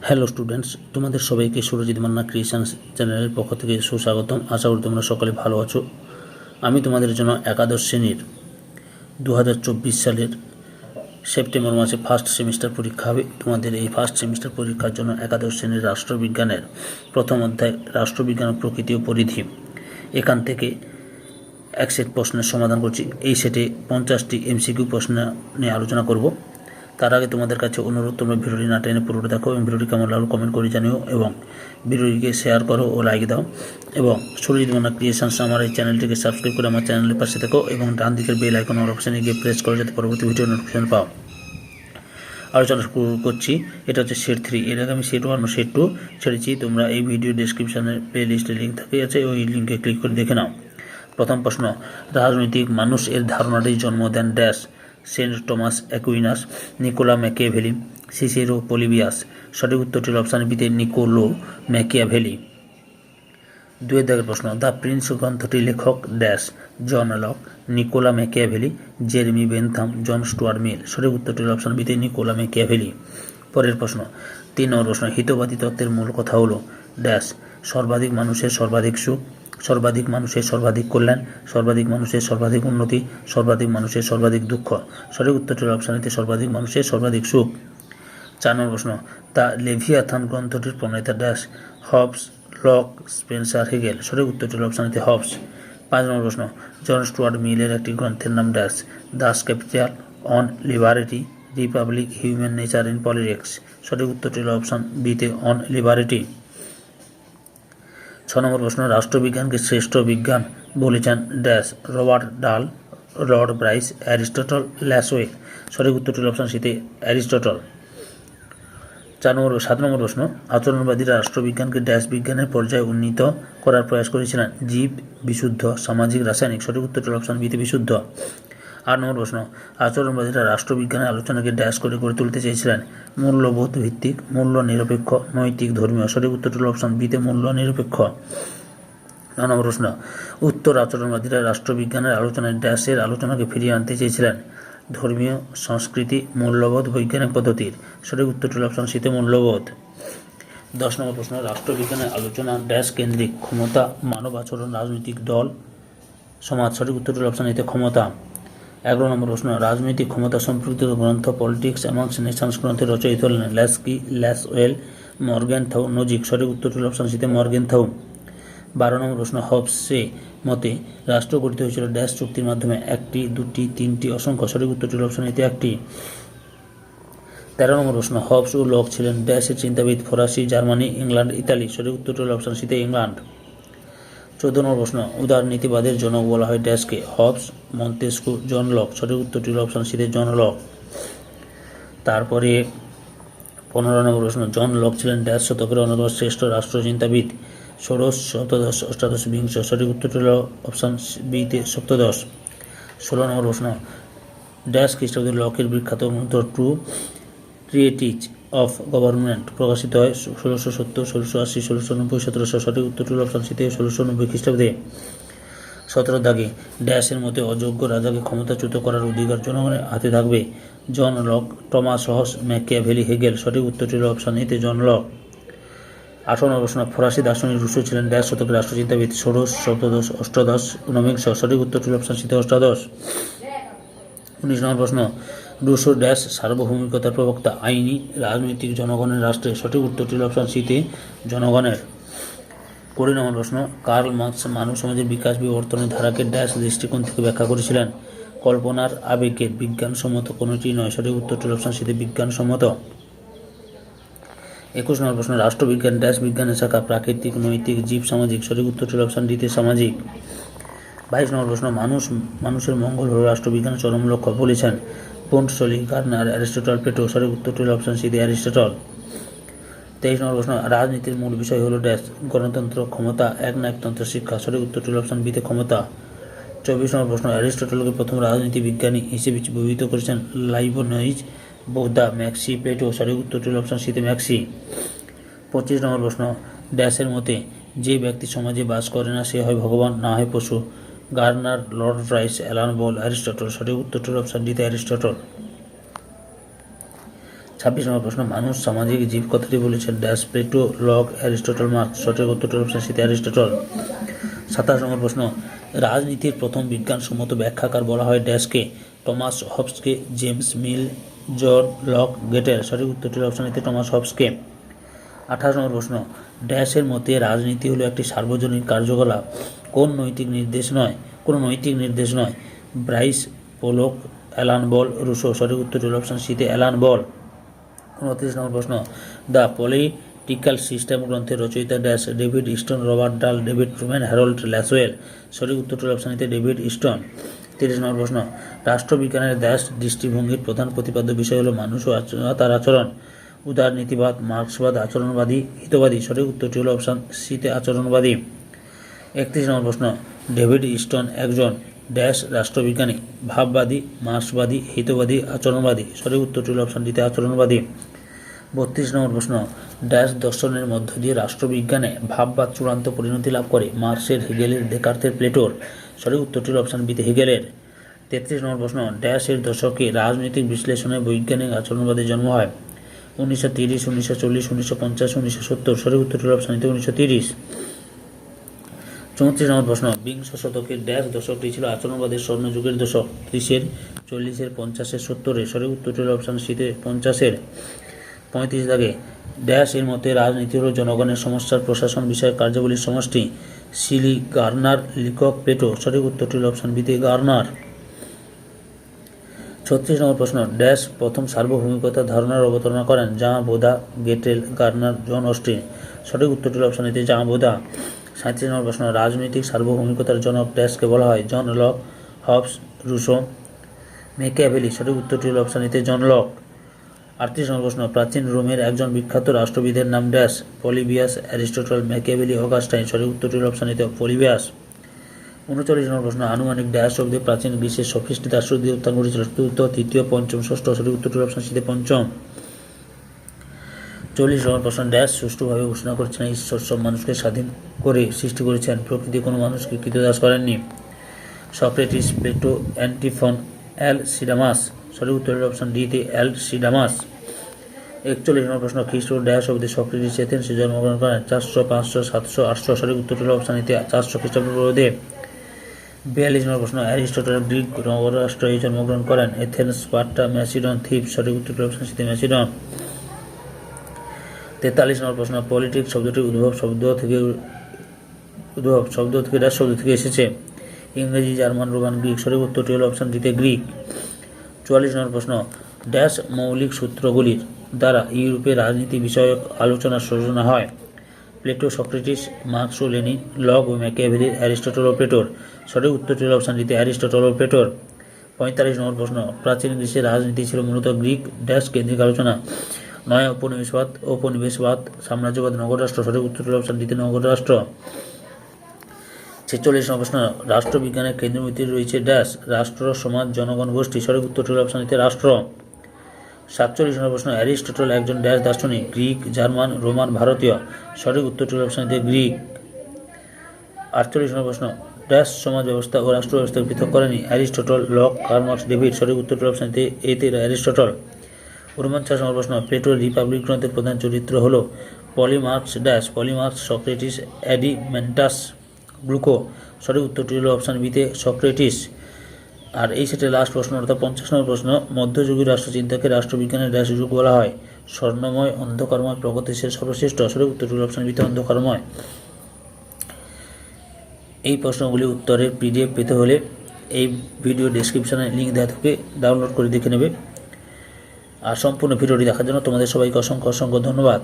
Hello students, তোমাদের সবাইকে Surajit Manna creations চ্যানেলের পক্ষ থেকে সুস্বাগতম। আশা করি তোমরা সকলে ভালো আছো। আমি তোমাদের জন্য একাদশ শ্রেণীর 2024 সালের সেপ্টেম্বর মাসে ফার্স্ট সেমিস্টার পরীক্ষা হবে। তোমাদের এই ফার্স্ট সেমিস্টার পরীক্ষার জন্য একাদশ শ্রেণীর রাষ্ট্রবিজ্ঞানের প্রথম অধ্যায় রাষ্ট্রবিজ্ঞান ও প্রকৃতি ও পরিধি, এখান থেকে এক সেট প্রশ্নের সমাধান করছি। এই সেটে 50টি এমসিকিউ প্রশ্ন নিয়ে আলোচনা করব। তার আগে তোমাদের কাছে অনুরোধ, তোমরা ভিডিওটি না টেনে পুরোটা দেখো এবং ভিডিওটি কেমন লাগলো কমেন্ট করে জানিও এবং ভিডিওটিকে শেয়ার করো ও লাইক দাও। এবং সুরজিৎ মান্না ক্রিয়েশনস আমার এই চ্যানেলটিকে সাবস্ক্রাইব করে আমার চ্যানেলের পাশে থেকো এবং ডান দিকের বেল আইকন অল অপশানে গিয়ে প্রেস করো যাতে পরবর্তী ভিডিও নোটিফিকেশন পাও। আলোচনা শুরু করছি। এটা হচ্ছে সেট 3। এর আগে আমি সেট 1 ও সেট 2 ছেড়েছি। তোমরা এই ভিডিও ডেসক্রিপশানের প্লে লিস্টে লিঙ্ক থাকে আছে, ওই লিঙ্কে ক্লিক করে দেখে নাও। প্রথম প্রশ্ন, রাজনৈতিক মানুষ এর ধারণাটি জন্ম দেন dash? Saint Thomas Aquinas, Niccolo Machiavelli, Cicero Polybius. সঠিক উত্তরটি অপশান বিতে নিকোলো ম্যাকিয়াভেলি। 2 দাগের প্রশ্ন, দ্য প্রিন্স গ্রন্থটির লেখক dash? John Locke, Niccolo Machiavelli, Jeremy Bentham, John Stuart Mill. সঠিক উত্তরটি অপশান বিতে নিকোলা ম্যাকিয়াভেলি। পরের প্রশ্ন, 3 নম্বর প্রশ্ন, হিতবাদী তত্ত্বের মূল কথা হলো ড্যাশ? সর্বাধিক মানুষের সর্বাধিক সুখ, সর্বাধিক মানুষের সর্বাধিক কল্যাণ, সর্বাধিক মানুষের সর্বাধিক উন্নতি, সর্বাধিক মানুষের সর্বাধিক দুঃখ। সঠিক উত্তরটির অপশানেতে সর্বাধিক মানুষের সর্বাধিক সুখ। 4 নম্বর প্রশ্ন, দ্য লেভিয়াথান গ্রন্থটির প্রণেতা dash? Hobbes, Locke, Spencer, Hegel. সঠিক উত্তরটির অপশানেতে হবস। 5 নম্বর প্রশ্ন, জন স্টুয়ার্ট মিলের একটি গ্রন্থের নাম dash? Das capital, on liberty, Republic, human nature in politics. সঠিক উত্তরটির অপশান বিতে অন লিবারেটি। 6 নম্বর প্রশ্ন, রাষ্ট্রবিজ্ঞানকে শ্রেষ্ঠ বিজ্ঞান বলেছেন ড্যাশ? রবার্ট ডাল, লর্ড ব্রাইস, অ্যারিস্টটল, ল্যাসওয়ে। সঠিক উত্তরটির অপশান সিতে অ্যারিস্টটল। 7 নম্বর প্রশ্ন, আচরণবাদীরা রাষ্ট্রবিজ্ঞানকে ড্যাশ বিজ্ঞানের পর্যায়ে উন্নীত করার প্রয়াস করেছিলেন? জীব, বিশুদ্ধ, সামাজিক, রাসায়নিক। সঠিক উত্তরটির অপশান বিতে বিশুদ্ধ। 8 নম্বর প্রশ্ন, আচরণবাদীরা রাষ্ট্রবিজ্ঞানের আলোচনাকে ড্যাশ করে গড়ে তুলতে চেয়েছিলেন? মূল্যবোধ ভিত্তিক, মূল্য নিরপেক্ষ, নৈতিক, ধর্মীয়। সঠিক উত্তরটির অপশান বিতে মূল্য নিরপেক্ষ। 9 নম্বর প্রশ্ন, উত্তর আচরণবাদীরা রাষ্ট্রবিজ্ঞানের আলোচনায় ড্যাশের আলোচনাকে ফিরিয়ে আনতে চেয়েছিলেন? ধর্মীয়, সংস্কৃতি, মূল্যবোধ, বৈজ্ঞানিক পদ্ধতির। সঠিক উত্তরটির অপশান সিতে মূল্যবোধ। 10 নম্বর প্রশ্ন, রাষ্ট্রবিজ্ঞানের আলোচনা ড্যাশ কেন্দ্রিক? ক্ষমতা, মানব আচরণ, রাজনৈতিক দল, সমাজ। সঠিক উত্তরটির অপশান এতে ক্ষমতা। 11 নম্বর প্রশ্ন, রাজনৈতিক ক্ষমতা সম্পর্কিত গ্রন্থ পলিটিক্স অ্যামংস নেশনস গ্রন্থের রচয়িত হলেন? Laski, Lasswell, Morgenthau, Nozick. সঠিক উত্তরটির অপশান সিতে মর্গ্যানথাউ। 12 নম্বর প্রশ্ন, হবসে মতে রাষ্ট্র গঠিত হয়েছিল ড্যাশ চুক্তির মাধ্যমে? 1টি, 2টি, 3টি, অসংখ্য। সঠিক উত্তরটির অপশান এতে 1টি। 13 নম্বর প্রশ্ন, হবস ও লক ছিলেন ড্যাশের চিন্তাবিদ? ফরাসি, জার্মানি, ইংল্যান্ড, ইতালি। সঠিক উত্তরটির অপশান সিতে ইংল্যান্ড। 14 নম্বর প্রশ্ন, উদারনীতিবাদের জনক বলা হয় ড্যাশকে? Hobbes, Montesquieu, John Locke. সঠিক উত্তরটির অপশান সিতে জন লক। তারপরে 15 নম্বর প্রশ্ন, জন লক ছিলেন ড্যাশ শতকের অন্যতম শ্রেষ্ঠ রাষ্ট্রচিন্তাবিদ? ষোড়শ, সপ্তদশ, অষ্টাদশ, বিংশ। সঠিক উত্তরটি হল অপশান বিতে সপ্তদশ। 16 নম্বর প্রশ্ন, ড্যাশ খ্রিস্টাব্দে লকের বিখ্যাত গ্রন্থ টু ট্রিয়েটিজ অফ গভর্নমেন্ট প্রকাশিত হয়? 1670, 1680, 1690, 1700। সঠিক উত্তরটি হল অপশান সিতে 1690 খ্রিস্টাব্দে। 17 দাগে, ড্যাশের মতে অযোগ্য রাজাকে ক্ষমতাচ্যুত করার অধিকার জনগণের হাতে থাকবে? John Locke, Thomas Hobbes, Machiavelli, Hegel. সঠিক উত্তরটি হল অপশান এতে জন লক। 18 নম্বর প্রশ্ন, ফরাসি দার্শনিক রুশো ছিলেন ড্যাশ শতকের রাষ্ট্রচিন্তাবিদ? ষোড়শ, সপ্তদশ, অষ্টাদশ, ঊনবিংশ। সঠিক উত্তরটি হল অপশান সিতে অষ্টাদশ। 19 নম্বর প্রশ্ন, রুশো ড্যাশ সার্বভৌমিকতার প্রবক্তা? আইনি, রাজনৈতিক, জনগণের, রাষ্ট্রে। সঠিক উত্তরটি হল অপশান সিতে জনগণের। 20 নম্বর প্রশ্ন, কার্ল মার্কস মানব সমাজের বিকাশ বিবর্তনের ধারাকে ড্যাশ দৃষ্টিকোণ থেকে ব্যাখ্যা করেছিলেন? কল্পনার, আবেগের, বিজ্ঞানসম্মত কোনোটি নয়। সঠিক উত্তরটি হল অপশান সিতে বিজ্ঞানসম্মত। 21 নম্বর প্রশ্ন, রাষ্ট্রবিজ্ঞান ড্যাশ বিজ্ঞানের শাখা? প্রাকৃতিক, নৈতিক, জীব, সামাজিক। সঠিক উত্তরটি হল অপশান ডিতে সামাজিক। 22 নম্বর প্রশ্ন, মানুষের মঙ্গল হল রাষ্ট্রবিজ্ঞানের চরম লক্ষ্য বলেছেন? পোন্টসলি, গার্নার, অ্যারিস্টটল, প্লেটো। সঠিক উত্তরটি হল অপশান সিতে অ্যারিস্টটল। 23 নম্বর প্রশ্ন, রাজনীতির মূল বিষয় হল ড্যাশ? গণতন্ত্র, ক্ষমতা, একনায়কতন্ত্র, শিক্ষা। সঠিক উত্তরটি হল অপশান বিতে ক্ষমতা। 24 নম্বর প্রশ্ন, অ্যারিস্টটলকে প্রথম রাজনীতি বিজ্ঞানী হিসেবে অভিহিত করেছেন লাইবনিজ, বুদ্ধা, ম্যাক্সি, প্লেটো। সঠিক উত্তরটি হল অপশান সিতে ম্যাক্সি। 25 নম্বর প্রশ্ন, ড্যাশের মতে যে ব্যক্তি সমাজে বাস করে না সে হয় ভগবান, না হয় পশু? Garner, Lord Bryce, Alan Ball, Aristotle. সঠিক উত্তরটি হল অপশান ডিতে অ্যারিস্টটল। 26 নম্বর প্রশ্ন, মানুষ সামাজিক জীব কথাটি বলেছেন dash, Plato, lock, Aristotle, marks. সঠিক উত্তরটি অপশন সিতে অ্যারিস্টটল। 27 নম্বর প্রশ্ন, রাজনীতির প্রথম বিজ্ঞানসম্মত ব্যাখ্যাকার বলা হয় ড্যাশকে, টমাস হবসকে, James Mill, John Locke, Gettell. সঠিক উত্তরটি অপশন এতে টমাস হবসকে। 28 নম্বর প্রশ্ন, ড্যাশের মতে রাজনীতি হলো একটি সার্বজনীন কার্যকলাপ, কোনো নৈতিক নির্দেশ নয়। Bryce, Pollock, Alan Ball, Rousseau. সঠিক উত্তরটি অপশন সিতে অ্যালান বল। 29 নম্বর প্রশ্ন, দ্য পলিটিক্যাল সিস্টেম গ্রন্থের রচয়িতা ড্যাশ, ডেভিড ইস্টন, রবার্ট ডাল, ডেভিড ট্রুম্যান, হ্যারল্ড ল্যাসওয়েল। সঠিক উত্তরটি অপশন এতে ডেভিড ইস্টন। 30 নম্বর প্রশ্ন, রাষ্ট্রবিজ্ঞানের ড্যাশ দৃষ্টিভঙ্গির প্রধান প্রতিপাদ্য বিষয় হলো মানুষ ও তার আচরণ, উদারনীতিবাদ, মার্ক্সবাদ, আচরণবাদী, হিতবাদী। সঠিক উত্তরটি হলো অপশন সিতে আচরণবাদী। 31 নম্বর প্রশ্ন, ডেভিড ইস্টন একজন ড্যাশ রাষ্ট্রবিজ্ঞানী, ভাববাদী, মার্ক্সবাদী, হিতবাদী, আচরণবাদী। সঠিক উত্তরটি হলো অপশন ডিতে আচরণবাদী। 32 নম্বর প্রশ্ন, ড্যাশ দর্শনের মধ্য দিয়ে রাষ্ট্রবিজ্ঞানে ভাববাদ চূড়ান্ত পরিণতি লাভ করে, মার্ক্সের, হেগেলের, ডেকার্তের, প্লেটোর। সঠিক উত্তরটি হলো অপশন বিতে হেগেলের। 33 নম্বর প্রশ্ন, ড্যাশের দশকে রাজনৈতিক বিশ্লেষণে বৈজ্ঞানিক আচরণবাদের জন্ম হয়, 1930, 1940, 1950, 1970। সঠিক উত্তরটি হলো অপশন এতে 1930। 34 নম্বর প্রশ্ন, বিংশ শতকের ড্যাশ দশকটি ছিল আচরণবাদের স্বর্ণযুগের দশক, 30-এর, 40-এর, 50-এর, 70-এর। সঠিক উত্তরটি হলো অপশন সিতে 50-এর। 35 দাগে, ড্যাশ এর মতে রাজনীতি হল জনগণের সমস্যার প্রশাসন বিষয়ক কার্যাবলীর সমষ্টি, সিলি, গার্নার, লিকক, প্লেটো। সঠিক উত্তরটি হলো অপশন বিতে গার্নার। 36 নম্বর প্রশ্ন, ড্যাশ প্রথম সার্বভৌমিকতার ধারণার অবতারণা করেন, Jean Boda, গেটেল, Garner, John Austen. সঠিক উত্তরটি হলো অপশন এতে জাঁ বোদা। 37 নম্বর প্রশ্ন, রাজনৈতিক সার্বভৌমিকতার জনক ড্যাশকে বলা হয়, John Locke, Hobbes, Rousseau, Machiavelli. সঠিক উত্তরটি হলো অপশন এতে জন লক। 38 নম্বর প্রশ্ন, প্রাচীন রোমের একজন বিখ্যাত রাষ্ট্রবিদের নাম ড্যাশ, পলিবিয়াস, অ্যারিস্টটল, মেকিয়াভেলি, অগাস্টাইন। সঠিক উত্তরটি হলো অপশন এতে পলিবিয়াস। 39 নম্বর প্রশ্ন, আনুমানিক ড্যাশ অব্দে প্রাচীন গ্রীসের সফিস্ট দার্শনিক উত্থান ঘটেছিল, চতুর্থ, তৃতীয়, পঞ্চম, ষষ্ঠ। সঠিক উত্তরটি হলো অপশন সিতে পঞ্চম। 40 নম্বর প্রশ্ন, ড্যাশ সুষ্ঠুভাবে ঘোষণা করেছেন ঈশ্বর সব মানুষকে স্বাধীন করে সৃষ্টি করেছেন, প্রকৃতি কোনো মানুষকে কৃতদাস করেননি, সক্রেটিস, প্লেটো, অ্যান্টিফন, অ্যালসিডামাস। সঠিক উত্তর হলো অপশন ডিতে অ্যালসিডামাস। 41 নম্বর প্রশ্ন, খ্রিস্ট ড্যাশ অব্দে সক্রেটিস এথেন্সে জন্মগ্রহণ করেন, 400, 500, 700, 800। সঠিক উত্তর হলো অপশন এতে 400 খ্রিস্টাব্দে। 42 নম্বর প্রশ্ন, অ্যারিস্টটল গ্রিক নগরাষ্ট্রে জন্মগ্রহণ করেন, এথেন্স, স্পার্টা, ম্যাসিডন, থিবস। সঠিক উত্তর হলো অপশন সিতে ম্যাসিডন। 43 নম্বর প্রশ্ন, পলিটিক্স শব্দটির উদ্ভব শব্দ থেকে ড্যাশ শব্দ থেকে এসেছে, ইংরেজি, জার্মান, রোমান, গ্রিক। সঠিক উত্তরটি হলো অপশন ডিতে গ্রিক। 44 নম্বর প্রশ্ন, ড্যাশ মৌলিক সূত্রগুলির দ্বারা ইউরোপে রাজনীতি বিষয়ক আলোচনার সূচনা হয়, প্লেটো, সক্রেটিস, মার্কস ও লেনিন, লক ও ম্যাকিয়াভেলি, অ্যারিস্টটল ও প্লেটোর। সঠিক উত্তরটি হলো অপশন ডিতে অ্যারিস্টটল ও প্লেটোর। 45 নম্বর প্রশ্ন, প্রাচীন গ্রীসের রাজনীতি ছিল মূলত গ্রিক ড্যাশ কেন্দ্রিক আলোচনা, নয় ঔপনিবেশবাদ, সাম্রাজ্যবাদ, নগররাষ্ট্র। সঠিক উত্তর হলো অপশন ডিতে নগররাষ্ট্র। 46 নম্বর প্রশ্ন, রাষ্ট্রবিজ্ঞানের কেন্দ্রবিন্দুতে রয়েছে ড্যাশ, রাষ্ট্র, সমাজ, জনগণ, গোষ্ঠী। সঠিক উত্তরটি হলো অপশন ডিতে রাষ্ট্র। 47 নম্বর প্রশ্ন, অ্যারিস্টটল একজন ড্যাশ দার্শনিক, গ্রিক, জার্মান, রোমান, ভারতীয়। সঠিক উত্তরটি হলো অপশন ডিতে গ্রিক। 48 নম্বর প্রশ্ন, ড্যাশ সমাজ ব্যবস্থা ও রাষ্ট্র ব্যবস্থাকে পৃথক করেনি, Aristotle, lock, Karl Marx, David. সঠিক উত্তরটি হলো অপশন এতে অ্যারিস্টটল। 49 নম্বর প্রশ্ন, প্লেটোর রিপাবলিক গ্রন্থের প্রধান চরিত্র হলো পলিমার্কস ড্যাশ, পলিমার্কস, সক্রেটিস, অ্যাডিমেন্টাস, গ্লুকো। সঠিক উত্তরটি হলো অপশন বিতে সক্রেটিস। আর এই সেটের লাস্ট প্রশ্ন অর্থাৎ 50 নম্বর প্রশ্ন, মধ্যযুগীয় রাষ্ট্রচিন্তাকে রাষ্ট্রবিজ্ঞানের ড্যাশ যুগ বলা হয়, স্বর্ণময়, অন্ধকারময়, প্রগতিশীল, সর্বশ্রেষ্ঠ। সঠিক উত্তরটি হলো অপশন বিতে অন্ধকারময়। এই প্রশ্নগুলি উত্তরের PDF পেতে হলে এই ভিডিও ডেসক্রিপশানে লিঙ্ক দেওয়া থেকে ডাউনলোড করে দেখে নেবে। আর সম্পূর্ণ ভিডিওটি দেখার জন্য তোমাদের সবাইকে অসংখ্য ধন্যবাদ।